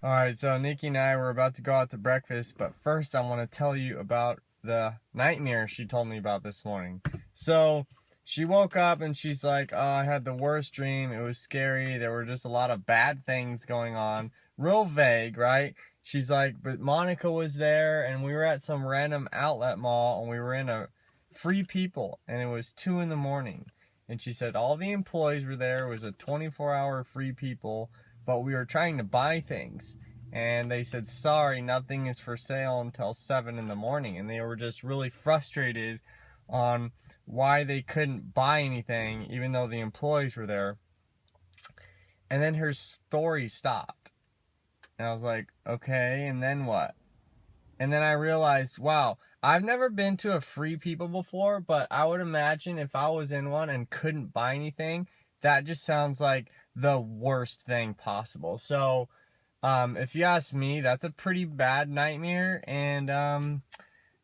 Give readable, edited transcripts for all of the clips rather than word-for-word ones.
Alright, so Nikki and I were about to go out to breakfast, but first I want to tell you about the nightmare she told me about this morning. So, she woke up and she's like, oh, I had the worst dream. It was scary. There were just a lot of bad things going on. Real vague, right? She's like, but Monica was there and we were at some random outlet mall and we were in a Free People and it was 2 in the morning. And she said all the employees were there. It was a 24-hour Free People. But we were trying to buy things, and they said, sorry, nothing is for sale until 7 in the morning, and they were just really frustrated on why they couldn't buy anything, even though the employees were there. And then her story stopped, and I was like, okay, and then what? And then I realized, wow, I've never been to a Free People before, but I would imagine if I was in one and couldn't buy anything, that just sounds like the worst thing possible. So, if you ask me, that's a pretty bad nightmare. And,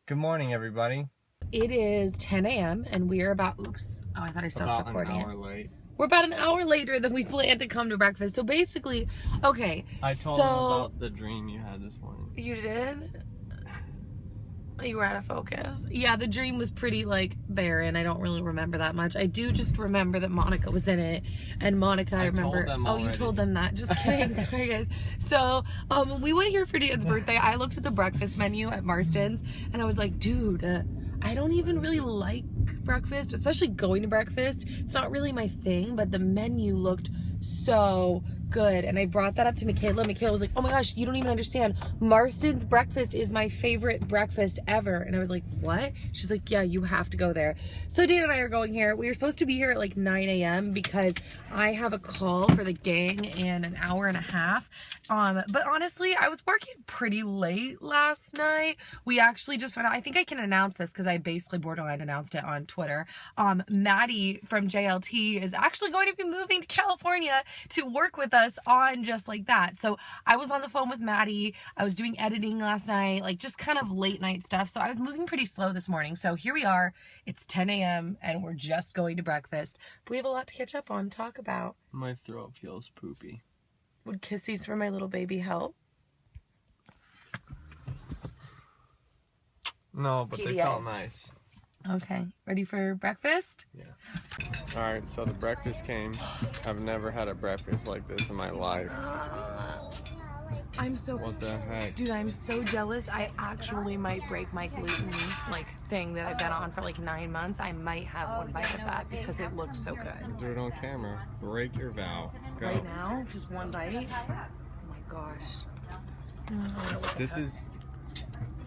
good morning, everybody. It is 10 a.m. and we're about, oops. Oh, I thought I stopped recording it. About an hour late. We're about an hour later than we planned to come to breakfast. So basically, okay. I told them about the dream you had this morning. You did? You were out of focus. Yeah, the dream was pretty like barren. I don't really remember that much. I do just remember that Monica was in it, and Monica, I remember. Told them already. You told them that. Just kidding. Sorry, guys. So, we went here for Dan's birthday. I looked at the breakfast menu at Marston's, and I was like, dude, I don't even really like breakfast, especially going to breakfast. It's not really my thing, but the menu looked so good, and I brought that up to Michaela. Michaela was like, oh my gosh, you don't even understand, Marston's breakfast is my favorite breakfast ever. And I was like, what? She's like, yeah, you have to go there. So Dan and I are going here. We were supposed to be here at like 9 a.m. because I have a call for the gang in an hour and a half. But honestly, I was working pretty late last night. We actually just found out, I think I can announce this because I basically borderline announced it on Twitter. Maddie from JLT is actually going to be moving to California to work with us on Just Like That. So I was on the phone with Maddie. I was doing editing last night, like just kind of late night stuff. So I was moving pretty slow this morning. So here we are. It's 10 a.m. and we're just going to breakfast. We have a lot to catch up on, talk about. My throat feels poopy. Would kissies for my little baby help? No, but PDA. they felt nice. Okay, ready for breakfast? Yeah. Alright, so the breakfast came. I've never had a breakfast like this in my life. I'm so... What the heck? Dude, I'm so jealous. I actually might break my gluten thing that I've been on for like 9 months. I might have one bite of that because it looks so good. Do it on camera. Break your vow. Go. Right now? Just one bite? Oh my gosh. This is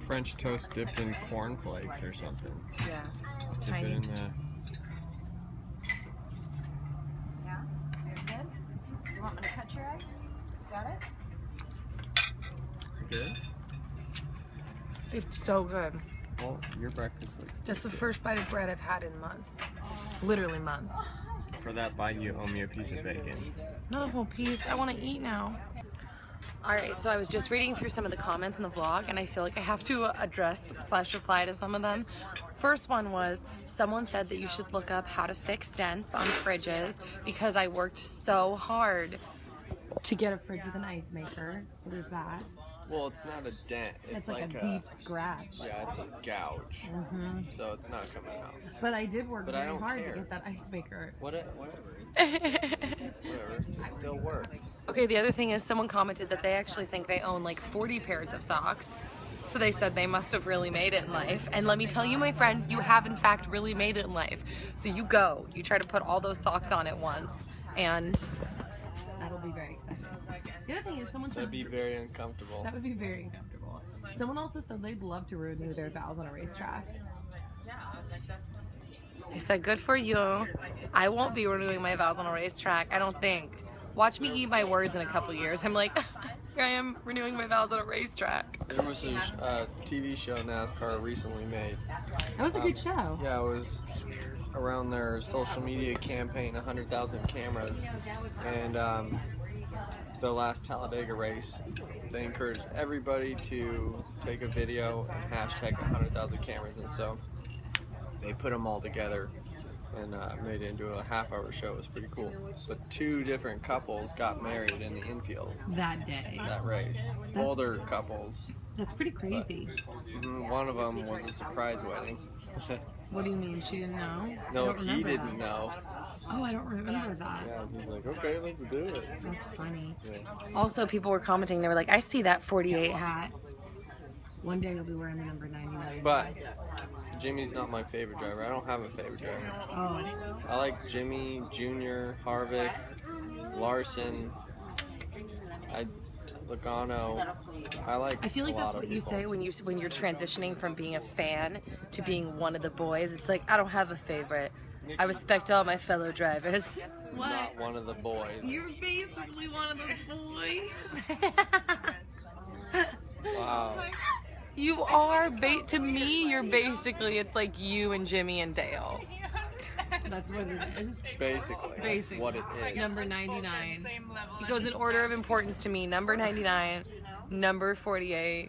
French toast dipped in cornflakes or something. Yeah. Dip Tiny. it in the... Yeah? Very good. You want me to cut your eggs? Got it? Is it good? It's so good. Well, your breakfast looks That's the good. first bite of bread I've had in months. Literally months. For that bite, you owe me a piece of bacon. Not a whole piece. I want to eat now. Alright, so I was just reading through some of the comments in the vlog, and I feel like I have to address / reply to some of them. First one was, someone said that you should look up how to fix dents on fridges because I worked so hard to get a fridge with an ice maker. So there's that. Well, it's not a dent. It's like a deep scratch. Yeah, it's a gouge. So it's not coming out. But I did work But I very don't hard care. to get that ice maker. Whatever. Whatever. It still works. Okay, the other thing is someone commented that they actually think they own like 40 pairs of socks. So they said they must have really made it in life. And let me tell you, my friend, you have in fact really made it in life. So you go, you try to put all those socks on at once, and that'll be very exciting. The other thing is someone said... That'd be very uncomfortable. That would be very uncomfortable. Someone also said they'd love to renew their vows on a racetrack. I said, good for you. I won't be renewing my vows on a racetrack, I don't think. Watch me eat my words in a couple years. I'm like, here I am renewing my vows on a racetrack. There was a TV show NASCAR recently made. That was a good show. Yeah, it was around their social media campaign, 100,000 cameras. And the last Talladega race, they encouraged everybody to take a video and hashtag 100,000 cameras. And so they put them all together and made it into a half-hour show. It was pretty cool. But 2 different couples got married in the infield That day. that race. Older couples. That's pretty crazy. One of them was a surprise wedding. What do you mean? She didn't know? No, he didn't know. Oh, I don't remember that. Yeah, he's like, okay, let's do it. That's funny. Yeah. Also, people were commenting. They were like, I see that 48 hat. One day you'll be wearing the number 99. But Jimmy's not my favorite driver. I don't have a favorite driver. Oh. I like Jimmy, Junior, Harvick, Larson, Logano. I feel like that's what you say when you're transitioning from being a fan to being one of the boys. It's like, I don't have a favorite. I respect all my fellow drivers. What? Not one of the boys. You're basically one of the boys. Wow. You are, to me, you're basically, it's like you and Jimmy and Dale. That's what it is. Basically. That's what it is. Number 99. It goes in order of importance to me. Number 99, number 48,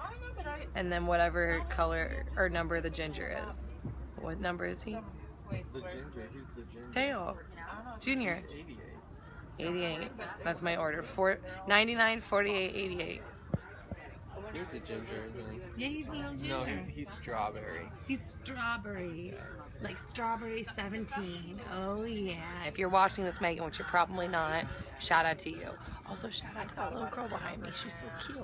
and then whatever color or number the ginger is. What number is he? The ginger. He's the ginger. Dale. Junior. 88. 88. That's my order. 99, 48, 88. He's a ginger, isn't he? Yeah, he's a little ginger. No, he's strawberry. He's strawberry. Like strawberry 17. Oh yeah. If you're watching this, Megan, which you're probably not, shout out to you. Also shout out to that little girl behind me. She's so cute.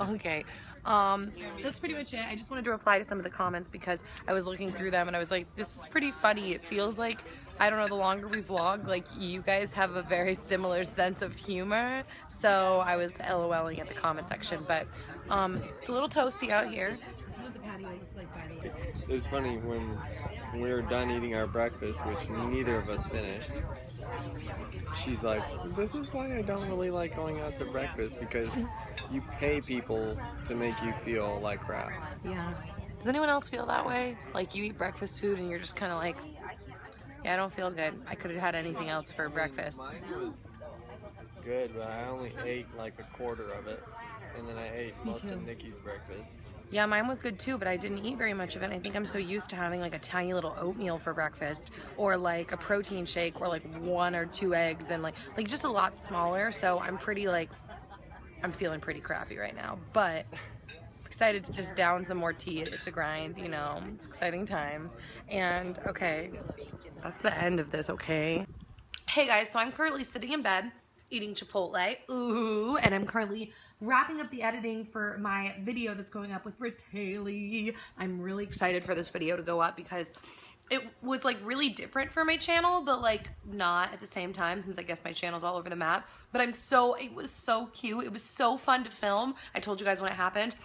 Okay. That's pretty much it. I just wanted to reply to some of the comments because I was looking through them and I was like, this is pretty funny. It feels like, I don't know, the longer we vlog, like you guys have a very similar sense of humor. So I was LOLing at the comment section, but it's a little toasty out here. This is what the patio looks like, by the way. It was funny when we were done eating our breakfast, which neither of us finished. She's like, this is why I don't really like going out to breakfast, because you pay people to make you feel like crap. Yeah. Does anyone else feel that way? Like you eat breakfast food and you're just kind of like, yeah, I don't feel good. I could have had anything else for breakfast. Mine was good, but I only ate like a quarter of it. And then I ate most of Nikki's breakfast. Yeah, mine was good too, but I didn't eat very much of it. I think I'm so used to having like a tiny little oatmeal for breakfast, or like a protein shake, or like 1 or 2 eggs, and like just a lot smaller. So I'm pretty I'm feeling pretty crappy right now, but excited to just down some more tea. It's a grind, you know, it's exciting times. And okay, that's the end of this, okay? Hey guys, so I'm currently sitting in bed eating Chipotle, ooh, and I'm currently wrapping up the editing for my video that's going up with Bratayley. I'm really excited for this video to go up because it was like really different for my channel, but like not at the same time, since I guess my channel's all over the map. But it was so cute. It was so fun to film. I told you guys when it happened.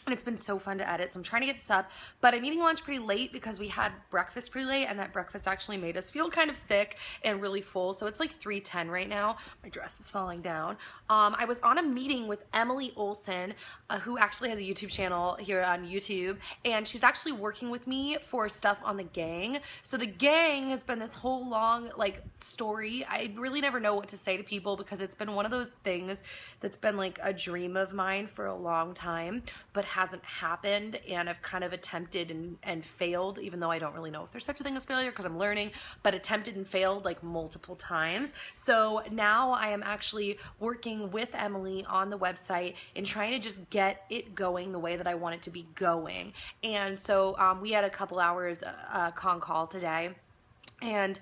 And it's been so fun to edit, so I'm trying to get this up. But I'm eating lunch pretty late because we had breakfast pretty late, and that breakfast actually made us feel kind of sick and really full. So it's like 3:10 right now. My dress is falling down. I was on a meeting with Emily Olsen, who actually has a YouTube channel here on YouTube, and she's actually working with me for stuff on the gang. So the gang has been this whole long like story. I really never know what to say to people because it's been one of those things that's been like a dream of mine for a long time, but hasn't happened, and I've kind of attempted and failed, even though I don't really know if there's such a thing as failure because I'm learning, but attempted and failed like multiple times. So now I am actually working with Emily on the website and trying to just get it going the way that I want it to be going. And so we had a couple hours con call today. And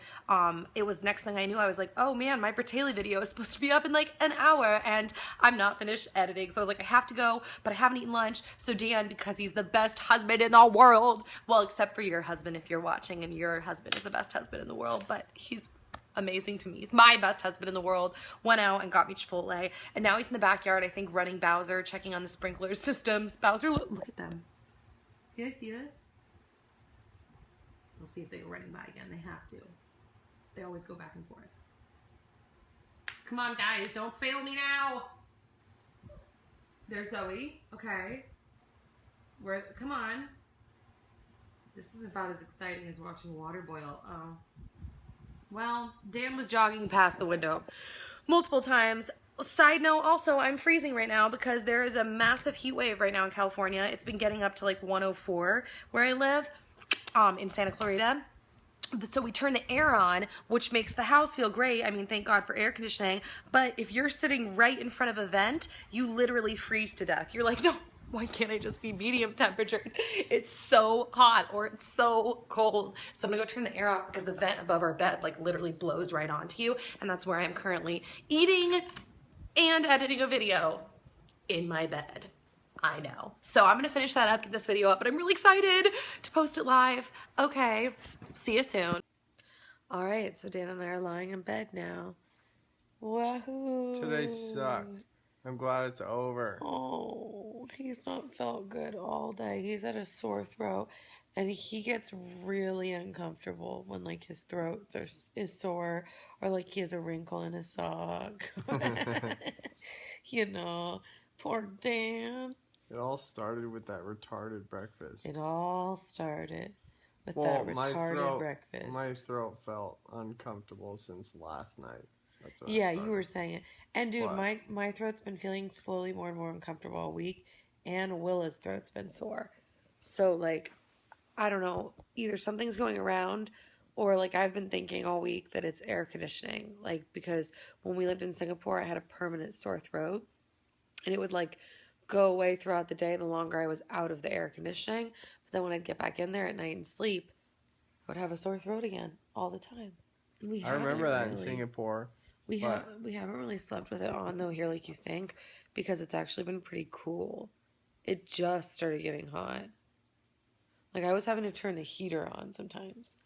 it was, next thing I knew, I was like, oh man, my Bratayley video is supposed to be up in like an hour and I'm not finished editing. So I was like, I have to go, but I haven't eaten lunch. So Dan, because he's the best husband in the world, well, except for your husband if you're watching, and your husband is the best husband in the world, but he's amazing to me. He's my best husband in the world. Went out and got me Chipotle. And now he's in the backyard, I think, running Bowser, checking on the sprinkler systems. Bowser, look at them. Can I see this? We'll see if they go running by again. They have to. They always go back and forth. Come on, guys. Don't fail me now. There's Zoe. Okay. Come on. This is about as exciting as watching water boil. Oh. Well, Dan was jogging past the window multiple times. Side note, also, I'm freezing right now because there is a massive heat wave right now in California. It's been getting up to like 104 where I live. In Santa Clarita, So we turn the air on, which makes the house feel great. I mean, thank God for air conditioning. But if you're sitting right in front of a vent, you literally freeze to death. You're like, no, why can't I just be medium temperature? It's so hot or it's so cold. So I'm gonna go turn the air off because the vent above our bed like literally blows right onto you. And that's where I'm currently eating and editing a video in my bed. I know. So I'm gonna finish that up, get this video up, but I'm really excited to post it live. Okay, see you soon. All right, so Dan and I are lying in bed now. Wahoo! Today sucked. I'm glad it's over. Oh, he's not felt good all day. He's had a sore throat, and he gets really uncomfortable when like his throat is sore or like he has a wrinkle in his sock. You know, poor Dan. It all started with that retarded breakfast. It all started with that retarded breakfast. My throat felt uncomfortable since last night. That's what Yeah, you were saying it. And dude, what? my throat's been feeling slowly more and more uncomfortable all week, and Willa's throat's been sore. So like, I don't know, either something's going around, or like I've been thinking all week that it's air conditioning. Like because when we lived in Singapore, I had a permanent sore throat, and it would like go away throughout the day the longer I was out of the air conditioning. But then when I'd get back in there at night and sleep, I would have a sore throat again all the time. I remember that in Singapore. We haven't really slept with it on though here like you think, because it's actually been pretty cool. It just started getting hot. Like I was having to turn the heater on sometimes.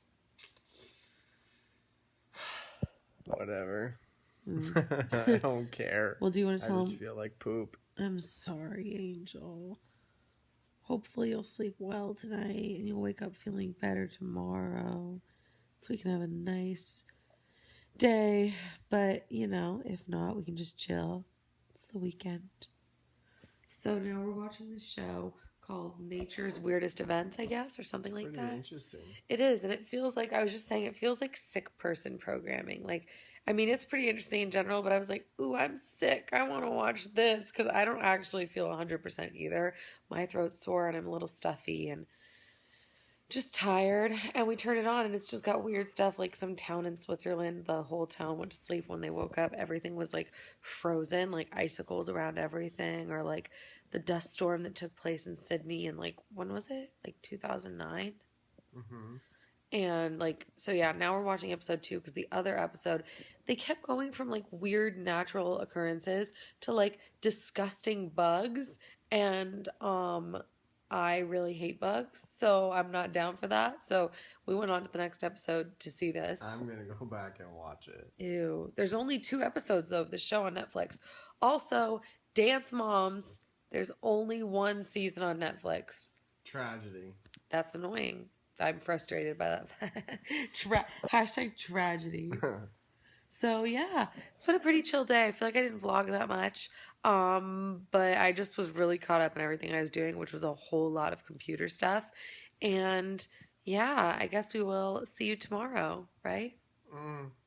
Whatever. I don't care. Well, do you want to tell him? I just feel like poop. I'm sorry, Angel. Hopefully you'll sleep well tonight and you'll wake up feeling better tomorrow, so we can have a nice day. But you know, if not, we can just chill. It's the weekend. So now we're watching this show called Nature's Weirdest Events, I guess, or something like that. Interesting. It is, and it feels like, I was just saying, it feels like sick person programming. Like, I mean, it's pretty interesting in general, but I was like, ooh, I'm sick. I want to watch this because I don't actually feel 100% either. My throat's sore and I'm a little stuffy and just tired. And we turned it on and it's just got weird stuff, like some town in Switzerland. The whole town went to sleep. When they woke up, everything was like frozen, like icicles around everything, or like the dust storm that took place in Sydney in like, when was it? Like 2009? Mm-hmm. And like, so yeah, now we're watching episode 2 because the other episode, they kept going from like weird natural occurrences to like disgusting bugs. And I really hate bugs, so I'm not down for that. So we went on to the next episode to see this. I'm going to go back and watch it. Ew. There's only 2 episodes though of the show on Netflix. Also, Dance Moms, there's only 1 season on Netflix. Tragedy. That's annoying. I'm frustrated by that. Hashtag tragedy. So yeah, it's been a pretty chill day. I feel like I didn't vlog that much. But I just was really caught up in everything I was doing, which was a whole lot of computer stuff. And yeah, I guess we will see you tomorrow, right?